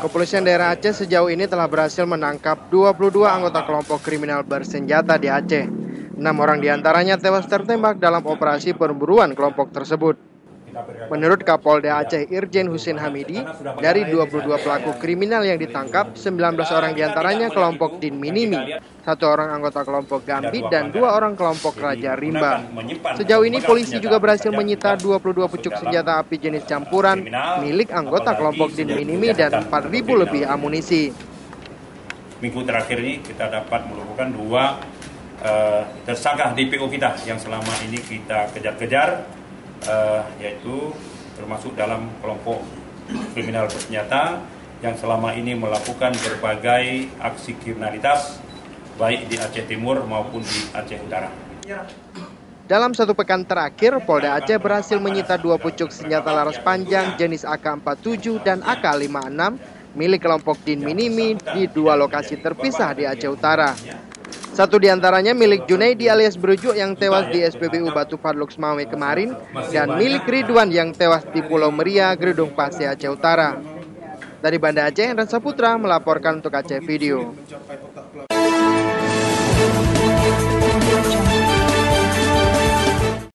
Kepolisian daerah Aceh sejauh ini telah berhasil menangkap 22 anggota kelompok kriminal bersenjata di Aceh. 6 orang diantaranya tewas tertembak dalam operasi pemburuan kelompok tersebut. Menurut Kapolda Aceh Irjen Husin Hamidi, dari 22 pelaku kriminal yang ditangkap, 19 orang diantaranya kelompok Din Minimi, 1 orang anggota kelompok Gambi, dan 2 orang kelompok Raja Rimba. Sejauh ini polisi juga berhasil menyita 22 pucuk senjata api jenis campuran milik anggota kelompok Din Minimi dan 4.000 lebih amunisi. Minggu terakhir ini kita dapat melumpuhkan 2 tersangka DPO kita yang selama ini kita kejar-kejar, yaitu termasuk dalam kelompok kriminal bersenjata yang selama ini melakukan berbagai aksi kriminalitas baik di Aceh Timur maupun di Aceh Utara. Dalam 1 pekan terakhir, Polda Aceh berhasil menyita 2 pucuk senjata laras panjang jenis AK-47 dan AK-56 milik kelompok Din Minimi di 2 lokasi terpisah di Aceh Utara. 1 diantaranya milik Junaidi alias Brujuk yang tewas di SPBU Batu Fadluk Semawe kemarin, dan milik Ridwan yang tewas di Pulau Meria, Gedung Pase, Aceh Utara. Dari Banda Aceh, Hendra Saputra melaporkan untuk Aceh Video.